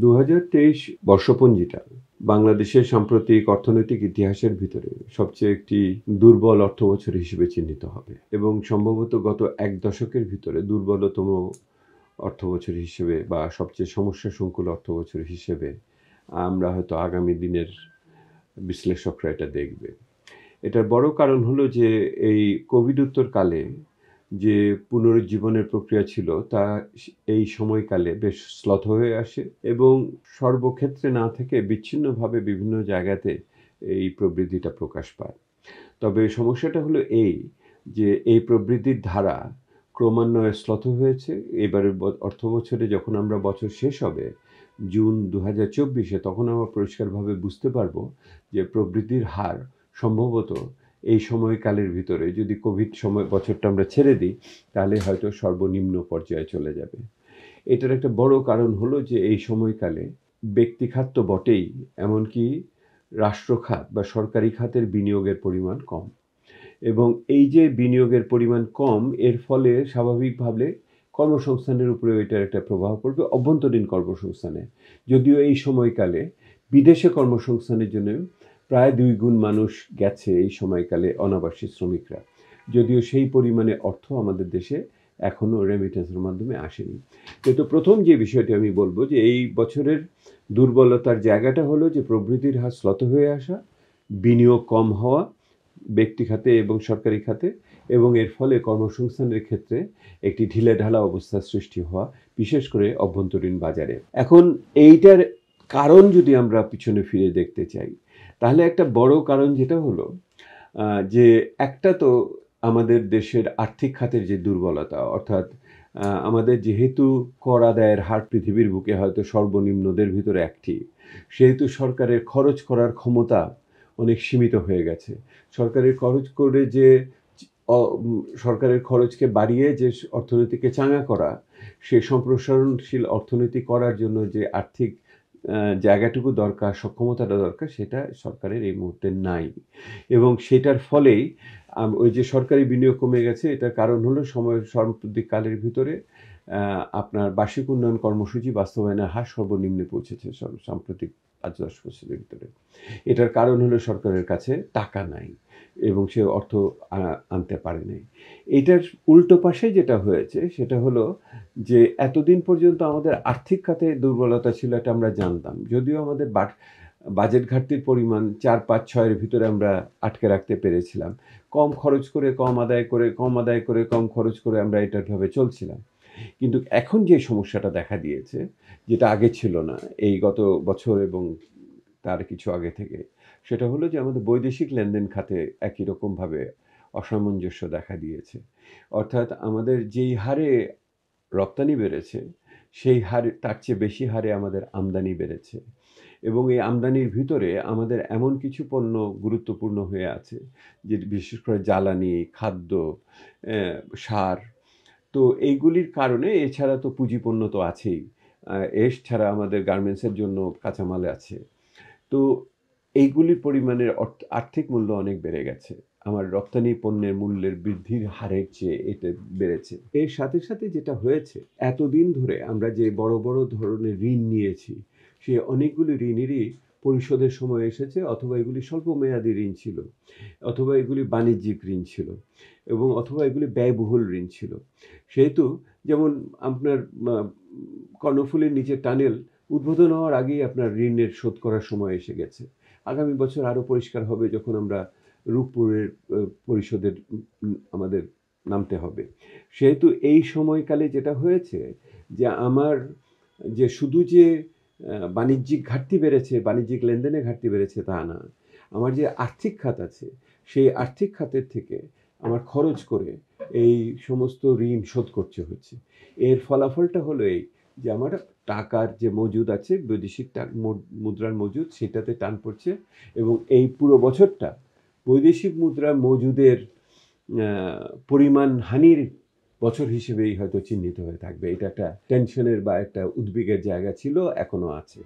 2023 বর্ষপঞ্জিটা বাংলাদেশের সাম্প্রতিক অর্থনৈতিক ইতিহাসের ভিতরে সবচেয়ে একটি দুর্বল অর্থবছর হিসেবে চিহ্নিত হবে এবং সম্ভবত গত এক দশকের ভিতরে দুর্বলতম অর্থবছর হিসেবে বা সবচেয়ে সমস্যা সংকুল অর্থবছর হিসেবে আমরা হয়তো আগামী দিনের বিশ্লেষকরা এটা দেখবে। এটার বড় কারণ হলো যে এই কোভিড উত্তরকালে যে পুনরুজ্জীবনের প্রক্রিয়া ছিল তা এই সময়কালে বেশ শ্লথ হয়ে আসে এবং সর্বক্ষেত্রে না থেকে বিচ্ছিন্নভাবে বিভিন্ন জায়গাতে এই প্রবৃদ্ধিটা প্রকাশ পায়। তবে সমস্যাটা হলো এই যে এই প্রবৃদ্ধির ধারা ক্রমান্বয়ে শ্লথ হয়েছে। এবারের অর্থবছরে যখন আমরা বছর শেষ হবে জুন 2024-এ তখন আমরা পরিষ্কারভাবে বুঝতে পারবো যে প্রবৃদ্ধির হার সম্ভবত এই সময়কালের ভিতরে যদি কোভিড সময় বছরটা আমরা ছেড়ে দিই তাহলে হয়তো সর্বনিম্ন পর্যায়ে চলে যাবে। এটার একটা বড় কারণ হলো যে এই সময়কালে ব্যক্তিখাত তো বটেই, এমনকি রাষ্ট্রখাত বা সরকারি খাতের বিনিয়োগের পরিমাণ কম এবং এই যে বিনিয়োগের পরিমাণ কম এর ফলে স্বাভাবিকভাবে কর্মসংস্থানের উপরে এটার একটা প্রভাব পড়বে, অভ্যন্তরীণ কর্মসংস্থানে। যদিও এই সময়কালে বিদেশে কর্মসংস্থানের জন্য প্রায় 2 গুণ মানুষ গেছে এই সময়কালে অনাবাসী শ্রমিকরা, যদিও সেই পরিমাণে অর্থ আমাদের দেশে এখনও রেমিটেন্সের মাধ্যমে আসেনি। কিন্তু প্রথম যে বিষয়টি আমি বলবো যে এই বছরের দুর্বলতার জায়গাটা হলো যে প্রবৃদ্ধির হার শ্লথ হয়ে আসা, বিনিয়োগ কম হওয়া ব্যক্তি খাতে এবং সরকারি খাতে, এবং এর ফলে কর্মসংস্থানের ক্ষেত্রে একটি ঢিলেঢালা অবস্থার সৃষ্টি হওয়া, বিশেষ করে অভ্যন্তরীণ বাজারে। এখন এইটার কারণ যদি আমরা পিছনে ফিরে দেখতে চাই তাহলে একটা বড় কারণ যেটা হলো যে একটা তো আমাদের দেশের আর্থিক খাতের যে দুর্বলতা, অর্থাৎ আমাদের যেহেতু কর আদায়ের হার পৃথিবীর বুকে হয়তো সর্বনিম্নদের ভিতরে একটি, সেহেতু সরকারের খরচ করার ক্ষমতা অনেক সীমিত হয়ে গেছে। সরকারের খরচ করে যে সরকারের খরচকে বাড়িয়ে যে অর্থনীতিকে চাঙা করা, সে সম্প্রসারণশীল অর্থনীতি করার জন্য যে আর্থিক জায়গাটুকু দরকার, সক্ষমতাটা দরকার, সেটা সরকারের এই মুহূর্তে নাই এবং সেটার ফলেই ওই যে সরকারি বিনিয়োগ কমে গেছে। এটার কারণ হলো সাম্প্রতিককালের ভিতরে আপনার বার্ষিক উন্নয়ন কর্মসূচি বাস্তবায়নের হার সর্বনিম্নে পৌঁছেছে সাম্প্রতিক 5-10 বছরের ভিতরে। এটার কারণ হলো সরকারের কাছে টাকা নাই এবং সে অর্থ আনতে পারে নাই। এটার উল্টো পাশে যেটা হয়েছে সেটা হলো যে এতদিন পর্যন্ত আমাদের আর্থিক খাতে দুর্বলতা ছিল, এটা আমরা জানতাম। যদিও আমাদের বাজেট ঘাটতির পরিমাণ 4-5-6-এর ভিতরে আমরা আটকে রাখতে পেরেছিলাম। কম খরচ করে কম আদায় করে কম খরচ করে আমরা এটাভাবে চলছিলাম। কিন্তু এখন যে সমস্যাটা দেখা দিয়েছে, যেটা আগে ছিল না এই গত বছর এবং তার কিছু আগে থেকে, সেটা হলো যে আমাদের বৈদেশিক লেনদেন খাতে একই রকমভাবে অসামঞ্জস্য দেখা দিয়েছে। অর্থাৎ আমাদের যেই হারে রপ্তানি বেড়েছে সেই হারে তার চেয়ে বেশি হারে আমাদের আমদানি বেড়েছে এবং এই আমদানির ভিতরে আমাদের এমন কিছু পণ্য গুরুত্বপূর্ণ হয়ে আছে যে বিশেষ করে জ্বালানি, খাদ্য, সার, তো এইগুলির কারণে, এছাড়া তো পুঁজিপণ্য তো আছেই, এছাড়া আমাদের গার্মেন্টসের জন্য কাঁচামাল আছে। তো এইগুলির পরিমাণের আর্থিক মূল্য অনেক বেড়ে গেছে। আমার রপ্তানি পণ্যের মূল্যের বৃদ্ধির হারের চেয়ে এটা বেড়েছে। এর সাথে সাথে যেটা হয়েছে, এতদিন ধরে আমরা যে বড় বড় ধরনের ঋণ নিয়েছি, সে অনেকগুলি ঋণেরই পরিশোধের সময় এসেছে, অথবা এগুলি স্বল্প মেয়াদী ঋণ ছিল, অথবা এগুলি বাণিজ্যিক ঋণ ছিল, এবং অথবা এগুলি ব্যয়বহুল ঋণ ছিল। সেহেতু যেমন আপনার কর্ণফুলীর নিচে টানেল উদ্বোধন হওয়ার আগেই আপনার ঋণের শোধ করার সময় এসে গেছে। আগামী বছর আরও পরিষ্কার হবে যখন আমরা রূপপুরের পরিশোধের আমাদের নামতে হবে। সেহেতু এই সময়কালে যেটা হয়েছে যে আমার যে শুধু যে বাণিজ্যিক ঘাটতি বেড়েছে, বাণিজ্যিক লেনদেনে ঘাটতি বেড়েছে তা না, আমার যে আর্থিক খাত আছে সেই আর্থিক খাতের থেকে আমার খরচ করে এই সমস্ত ঋণ শোধ করতে হচ্ছে। এর ফলাফলটা হলো এই যে আমার টাকার যে মজুদ আছে, বৈদেশিক মুদ্রার মজুদ, সেটাতে টান পড়ছে এবং এই পুরো বছরটা বৈদেশিক মুদ্রার মজুদের পরিমাণ হানির বছর হিসেবেই হয়তো চিহ্নিত হয়ে থাকবে। এটা একটা টেনশনের বা একটা উদ্বেগের জায়গা ছিল, এখনো আছে।